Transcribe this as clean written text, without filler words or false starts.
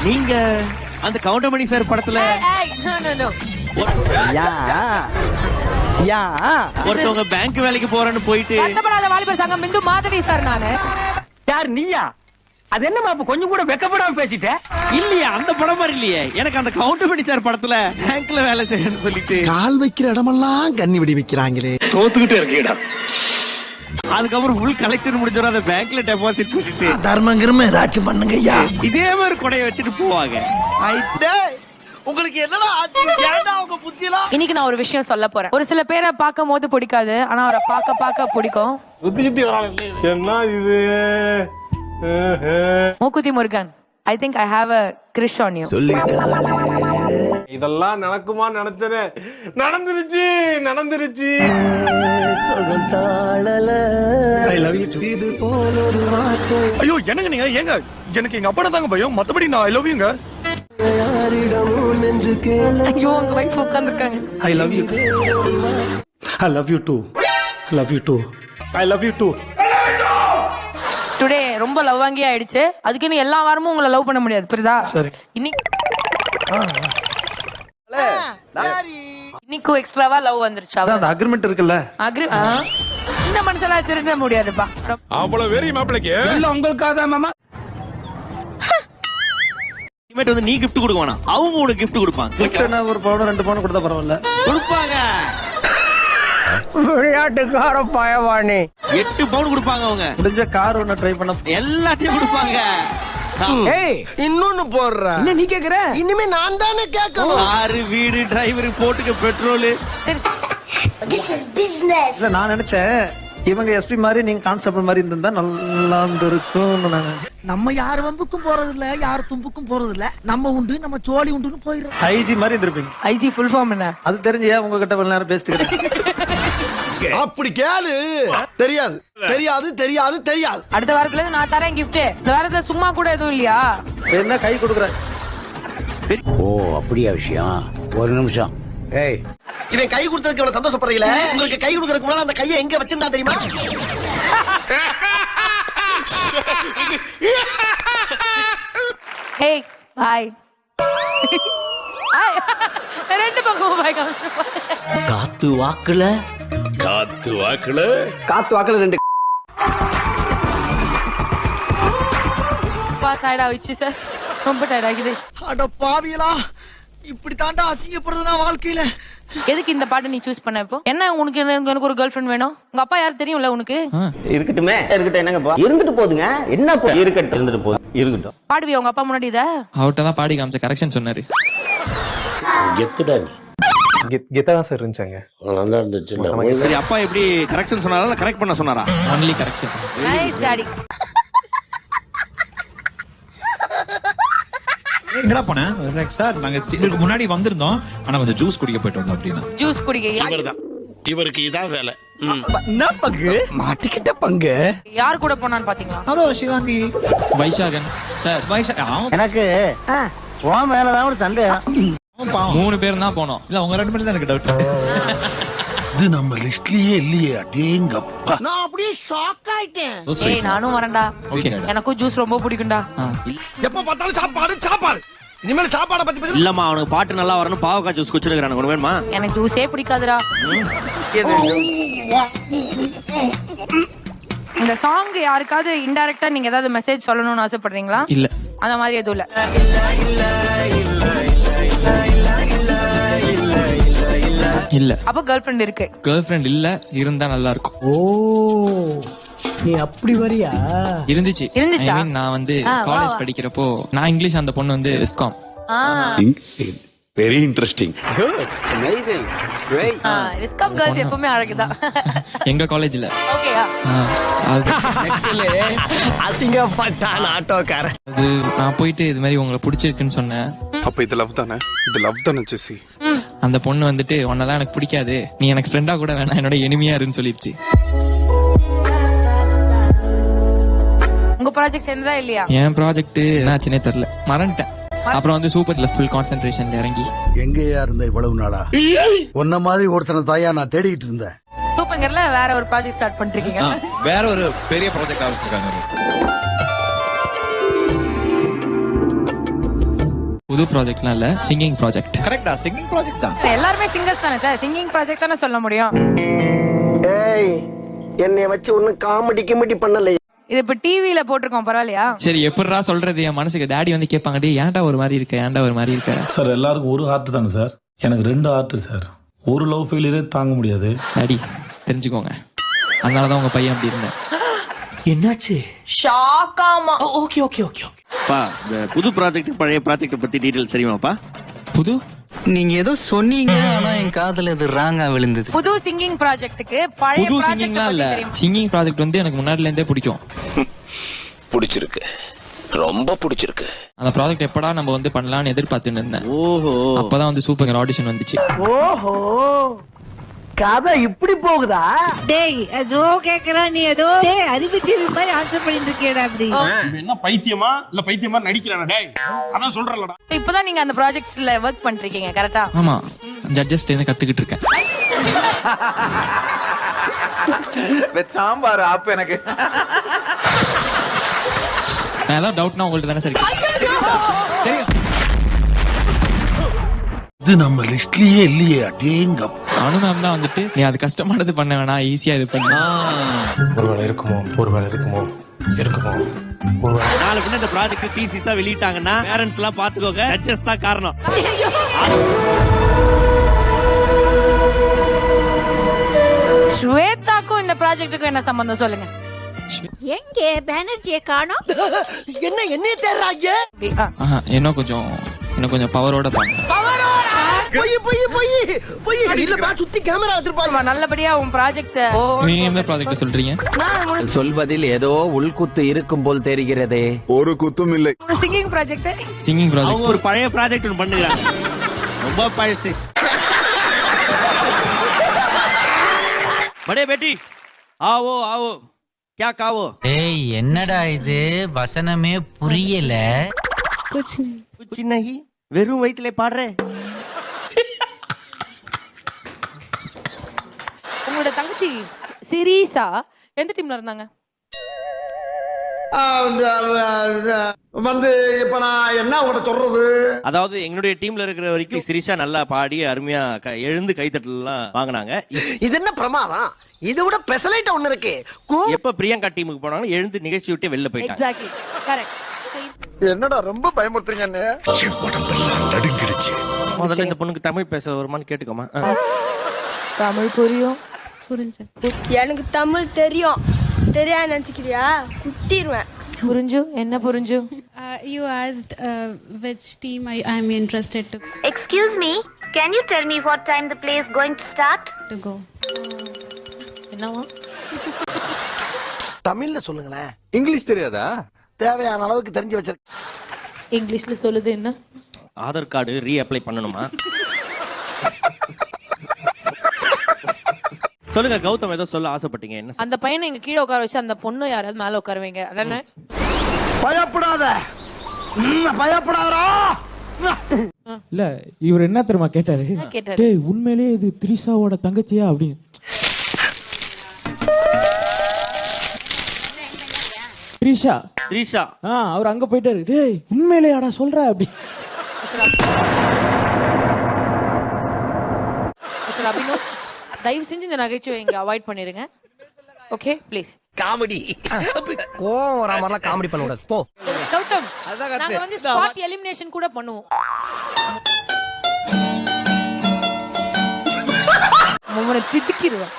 நீங்க அந்த கவுண்டமணி சார் படத்துல ஒருத்தவங்க பேங்க் வேலைக்கு போறேன்னு போயிட்டு வாலிபர் சங்கம் பிந்து மாதவி சார் நானு. யார் நீயா? அது என்னமா கொஞ்சம் கூட வெக்கப்படாம பேசிட்ட? இல்லையா அந்த படம் மாதிரி இல்லையே. எனக்கு அந்த கவுண்டமணி சார் படத்துல பேங்க்ல வேலை செய்யணும்னு சொல்லிட்டு கால் வைக்கிற இடமெல்லாம் கண்ணி வெடி வைக்கிறாங்களே. தோத்துக்கிட்டே இருக்கீடா. அதுக்கப்புறம் ஃபுல் கலெக்ஷன் முடிஞ்சோட அந்த பேங்க்ல டெபாசிட் பண்ணிட்டு தர்மங்கிரம ஏதாச்சும் பண்ணுங்க ஐயா. இதே மாதிரி கொடைய வச்சுட்டு போவாங்க. உங்களுக்கு என்னடா உங்க புத்தியெல்லாம். இன்னைக்கு நான் ஒரு விஷயம் சொல்ல போறேன். ஒரு சில பேரை பார்க்கும் போது பிடிக்காது, ஆனா அவரை பார்க்க பிடிக்கும். என்ன இது? மூக்குத்தி Murugan, I think I have a crush on you. இதெல்லாம் நடக்குமா நினைச்சனே, நடந்துருச்சு. ஐயோ என்னங்க நீங்க ஏங்க, எனக்கு எங்க அப்பா தாங்க பயம், மத்தபடி நான் ஐ லவ் யூங்க. ஐயோ உங்க வைஃப் உட்கார்ந்திருக்காங்க. I love you. I love you too. Love you too. I love you too. Today ரொம்ப லவ் வாங்கி ஆயிடுச்சு. அதுக்குன்னு எல்லா வாரமும் உங்களை லவ் பண்ண முடியாது, புரியுதா? இன்னைக்கு எக்ஸ்ட்ராவா லவ் வந்துருச்சு. அந்த அக்ரிமெண்ட் இருக்குல்ல, இந்த மனுஷெல்லாம் திருட முடியாதுப்பா. அவ்வளவு வெறி மாப்பிளைக்கு இல்ல உங்களுக்காக தான் மாமா. இனிமேட்டு வந்து நீ gift கொடுக்க வேணாம், அவங்க உனக்கு gift கொடுப்பாங்க. ஒரு பவுன் 2 பவுன் கொடுத்தா பரவாயில்ல, கொடுப்பாங்க. விளையாட்டுக்கார பயவானே 8 பவுன் கொடுப்பாங்க அவங்க. முடிஞ்ச கார் ஒண்ணு ட்ரை பண்ண எல்லாத்தையும் கொடுப்பாங்க. இன்னொன்னு போடுற என்ன நீ கேக்குற? இனிமே நான் தானே கேட்கணும். காரு, வீடு, டிரைவர், போட்டுக்க பெட்ரோல். நான் நினைச்சேன் இவங்க எஸ்பி மாதிரி நீங்க கான்ஸ்டபிள் மாதிரி இருந்தா நல்லா இருந்திருக்கும். நம்ம யார் வம்புக்கும் போறது இல்ல, யார் தும்புக்கும் போறது இல்ல. நம்ம உண்டு, நம்ம சோழி உண்டுன்னு போயிடுறோம். ஐஜி மாதிரி இருந்திருப்பீங்க. ஐஜி ஃபுல் ஃபார்ம் என்ன? அது தெரிஞ்சே உங்ககிட்ட கொஞ்ச நேரம் பேசிட்டு. அப்படி கேளு. தெரியாது தெரியாது தெரியாது தெரியாது. அடுத்த வாரத்துல இருந்து நான் தரேன் gift. இந்த வாரத்துல சும்மா கூட எதுவும் இல்லையா? என்ன கை கொடுக்குறேன். ஓ அப்படியா விஷயம்? ஒரு நிமிஷம். ஏய், இவன் கை கொடுத்ததுக்கு எவ்வளவு சந்தோஷப்படுறீங்களே. உங்களுக்கு கை கொடுக்கறதுக்கு முன்னால அந்த கையை எங்க வச்சிருந்தா தெரியுமா? Hey, bye. ரெண்டு பக்கம் பாய் காமிச்சு. காத்து வாக்குல ரெண்டு டயர்ட் ஆயிடுச்சு சார், ரொம்ப டயர்ட் ஆகுது. அட பாவியலா, இப்படி தாண்டா அசிங்கப்படுறது நான் வாழ்க்கையில. எதுக்கு இந்த பாட்டு நீ சூஸ் பண்ண? இப்போ என்ன உனக்கு? எனக்கு ஒரு கேர்ள் ஃப்ரெண்ட் வேணும். உங்க அப்பா யாரு தெரியும்ல உனக்கு? இருக்கட்டும் என்னங்க இருந்துட்டு போதுங்க. என்ன இருக்கட்டும், இருந்துட்டு போகுது, இருக்கட்டும். பாடுவியா உங்க அப்பா முன்னாடி? இத அவர்கிட்ட தான் பாடி காமிச்ச, கரெக்ஷன் சொன்னாரு. கெத்துடா நீ. கெத்தா தான் சார் இருந்துச்சாங்க. நல்லா இருந்துச்சு. சரி, அப்பா எப்படி கரெக்ஷன் சொன்னாரா, கரெக்ட் பண்ண சொன்னாரா? Only correction. Nice daddy. எங்கடா போனேன் சார்? நாங்க இதுக்கு முன்னாடி வந்திருந்தோம், ஆனா வந்து ஜூஸ் குடிக்க போயிட்டு வந்தோம். அப்படின்னா ஜூஸ் குடிக்க இவருக்கு இதான் வேலை. என்ன பங்கு மாட்டிக்கிட்ட பங்கு? யார் கூட போனான்னு பாத்தீங்களா? அதோ சிவாங்கி, வைஷாகன் சார். எனக்கு உன் மேலதான் ஒரு சந்தேகம். 3 பேரும் தான் போனோம். இல்ல உங்க 2 பேரும் தான் எனக்கு டவுட். இது நம்ம லிஸ்ட்லயே இல்லையே. அடேங்கப்பா, நான் அப்படியே ஷாக் ஆயிட்டேன். ஏய் நானும் வரேன்டா. எனக்கும் ஜூஸ் ரொம்ப பிடிக்கும்டா. எப்ப பார்த்தாலும் சாப்பாடு சாப்பாடு. இனிமேல் சாப்பாட பத்தி பேச இல்லம்மா, அவனுக்கு பாட்டு நல்லா வரணும், பாவக்காய் ஜூஸ் குடிச்சிருக்கானு. உனக்கு வேணுமா? எனக்கு ஜூஸே பிடிக்காதுடா. இந்த சாங் யாருக்காவது இன்டைரக்டா நீங்க ஏதாவது மெசேஜ் சொல்லணும்னு ஆசைப்படுறீங்களா? இல்ல, அந்த மாதிரி எதுவும் இல்ல. இல்ல. அப்ப கேர்ள் ஃப்ரெண்ட் இருக்கு? கேர்ள் ஃப்ரெண்ட் இல்ல, இருந்தா நல்லா இருக்கும். ஓ நீ அப்படி வரியா? இருந்துச்சு. இருந்துச்சா? I mean, நான் வந்து காலேஜ் படிக்கிறப்போ நான் இங்கிலீஷ், அந்த பொண்ணு வந்து viscom. Very interesting. Viscom girls எப்பவுமே அழகுதான். எங்க காலேஜ்ல. ஓகேயா? அசிங்கப்பட்டான் ஆட்டோக்காரன். அது நான் போயிட்டு இது மாதிரி உங்களை பிடிச்சிருக்குன்னு சொன்னேன். அப்ப இது லவ் தானே? இது லவ் தானே ஜெசி? அந்த பொண்ணு வந்துட்டு உன்னெல்லாம் எனக்கு பிடிக்காது, நீ எனக்கு ஃப்ரெண்டா கூட வேணாம், என்னோட எனிமியா இருன்னு சொல்லிடுச்சு. உங்க ப்ராஜெக்ட் சேர்ந்ததா இல்லையா? என் ப்ராஜெக்ட் என்னாச்சுன்னே தெரியல, மறந்துட்டேன். அப்புறம் வந்து சூப்பர்ஸ்ல ஃபுல் கான்சென்ட்ரேஷன்ல இறங்கி. எங்கேயா இருந்த இவ்வளவு நாளா? உன்ன மாதிரி ஒருத்தனை தாயா நான் தேடிட்டு இருந்தேன். சூப்பர்ல வேற ஒரு ப்ராஜெக்ட் ஸ்டார்ட் பண்ணிருக்கீங்க. வேற ஒரு பெரிய ப்ராஜெக்ட் ஆரம்பிச்சிருக்காங்க. புது ப்ராஜெக்ட்லாம் இல்ல, சிங்கிங் ப்ராஜெக்ட். கரெக்டா, சிங்கிங் ப்ராஜெக்ட் தான். எல்லாருமே சிங்கர்ஸ் தானே சார், சிங்கிங் ப்ராஜெக்ட் தானே சொல்ல முடியும். ஏய் என்னைய வச்சு ஒன்னும் காமெடி பண்ணல. இது இப்ப டிவில போட்டிருக்கோம், பரவாயில்லையா? சரி, எப்படிடா சொல்றது? என் மனசுக்கு டாடி வந்து கேட்பாங்க, டே ஏன்டா ஒரு மாதிரி இருக்க, ஏன்டா ஒரு மாதிரி இருக்க. சார் எல்லாருக்கும் ஒரு ஹார்ட் தானே சார், எனக்கு 2 ஹார்ட் சார். ஒரு லவ் ஃபெயிலியரே தாங்க முடியாது. டாடி தெரிஞ்சுக்கோங்க, அதனாலதான் உங்க பையன் அப்படி இருந்தேன். என்னாச்சு? ஷாக்காமா. Okay okay okay okay. பா இந்த புது ப்ராஜெக்ட் பழைய ப்ராஜெக்ட் பத்தி டீடைல்ஸ் தெரியுமாப்பா? புது நீங்க ஏதோ சொன்னீங்க, ஆனா என் காதுல இது ராங்கா விழுந்தது. புது சிங்கிங் ப்ராஜெக்ட்டுக்கு பழைய புது ப்ராஜெக்ட் சிங்கிங்லாம் இல்ல, பத்தி தெரியும். சிங்கிங் ப்ராஜெக்ட் வந்து எனக்கு முன்னாடில இருந்தே பிடிக்கும். பிடிச்சிருக்கு, ரொம்ப பிடிச்சிருக்கு. அந்த ப்ராஜெக்ட் எப்படா நம்ம வந்து பண்ணலாம்னு எதிர்பார்த்துன்னு இருந்தேன். ஓஹோ, அப்பதான் வந்து சூப்பர் ஆடிஷன் வந்துச்சு. ஓஹோ, கதை இப்படி போகுதா? டேய் ஏதோ கேக்குறா, நீ ஏதோ அறிவுஜீவி மாதிரி ஆன்சர் பண்ணிட்டு இருக்கேடா. அப்படி என்ன பைத்தியமா இல்ல பைத்தியமா நடிக்கிறானா? டேய் அதான் சொல்றேன்லடா. இப்பதான் நீங்க அந்த ப்ராஜெக்ட்ஸ்ல ஒர்க் பண்றீங்க, கரெக்டா? ஆமா, ஜட்ஜஸ்ட் இருந்து கத்துக்கிட்டு இருக்கேன். சாம்பார் ஆப் எனக்கு. நான் ஏதாவது டவுட்னா உங்கள்ட்ட தானே சார் தெரியும். இது நம்ம லிஸ்ட்லயே இல்லையே. அடேங்க அனு மேம் தான் வந்துட்டு, நீ அது கஷ்டமானது பண்ண வேணா, ஈஸியா இது பண்ண. ஒருவேளை இருக்குமோ, ஒருவேளை இருக்குமோ, இருக்குமோ, ஒருவேளை. நாளை பின்ன இந்த ப்ராஜெக்ட் டிசிஸா வெளியிட்டாங்கன்னா பேரண்ட்ஸ் எல்லாம் பாத்துக்கோங்க, ஜட்ஜஸ் தான் காரணம். ஸ்வேதாக்கும் இந்த ப்ராஜெக்ட்டுக்கும் என்ன சம்பந்தம் சொல்லுங்க? எங்க பேனர்ஜியை காணோம்? என்ன என்னைய தேடுறாங்க? அப்படி, ஆஹா, இன்னும் கொஞ்சம் பவரோட பண்ண. போய் இல்லப்பா, சுத்தி கேமரா வச்சிருப்பாங்க. ஆமா, நல்லபடியா உன் ப்ராஜெக்ட். நீங்க எந்த ப்ராஜெக்ட் சொல்றீங்க? சொல்வதில் ஏதோ உள்குத்து இருக்கும் போல் தெரிகிறதே. ஒரு குத்தும் இல்லை. Singing project. சிங்கிங் அவங்க ப்ராஜெக்ட் ஒரு பழைய ப்ராஜெக்ட் ஒன்று பண்ணுறாங்க, ரொம்ப பழசு. बड़े बेटी आओ आओ क्या कावो? ஏய் என்னடா இது, வசனமே புரியல. कुछ नहीं, வெறும் வயித்துல பாடுறே. உங்களோட தங்கச்சி சிரீசா எந்த டீம்ல இருந்தாங்க? வந்து இப்ப நான் என்ன உங்கள்ட்ட சொல்றது? அதாவது எங்களுடைய டீம்ல இருக்கிற வரைக்கும் சிரிஷா நல்லா பாடி அருமையா எழுந்து கைத்தட்டலாம் வாங்கினாங்க. இது என்ன பிரமாதம்? இதை விட பெசலைட் ஒண்ணு இருக்கு. எப்ப பிரியங்கா டீமுக்கு போனாலும் எழுந்து நிகழ்ச்சி விட்டு வெளில போயிட்டாங்க. Exactly, correct. என்னடா ரொம்ப பயமுறுத்துறீங்க. உடம்பெல்லாம் நடுங்கிடுச்சு. முதல்ல இந்த பொண்ணுக்கு தமிழ் பேச வருமான்னு கேட்டுக்கோமா. தமிழ் புரியும்? எனக்கு தமிழ் தெரியும். தெரியாது நினைச்சுக்கிறியா? குத்திடுவேன். புரிஞ்சு? என்ன புரிஞ்சு? You asked which team I am interested to Excuse me, can you tell me what time the play is going to start? go. என்னவா? தமிழ்ல சொல்லுங்களேன். இங்கிலீஷ் தெரியாதா? தேவையான அளவுக்கு தெரிஞ்சு வச்சிருக்க. இங்கிலீஷ்ல சொல்லுது என்ன? ஆதார் கார்டு ரீ அப்ளை பண்ணணுமா? சொல்லுங்க கௌதம், ஏதோ சொல்ல ஆசைப்பட்டீங்க. என்ன? அந்த பையனை இங்க கீழே உட்கார வச்சு அந்த பொண்ணு யாராவது மேல உட்கார வைங்க, அதானே? பயப்படாத, பயப்படாதா. இல்ல இவர் என்ன தெரியுமா கேட்டாரு? கேட்டாரு. டேய் உண்மையிலேயே இது திரிஷாவோட தங்கச்சியா அப்படின்னு. திரிஷா அவர் அங்க போயிட்டாரு. டேய் உண்மையிலேயாடா சொல்ற அப்படி. அபினவ், தயவு செஞ்சு இந்த நகைச்சுவை இங்க அவாய்ட் பண்ணிருங்க. Okay please. காமெடி கோவம் வர மாதிரிலாம் காமெடி பண்ண கூடாது. போ கௌதம், நாங்க வந்து ஸ்பாட் எலிமினேஷன் கூட பண்ணுவோம். உங்களை திட்டிடுவேன்.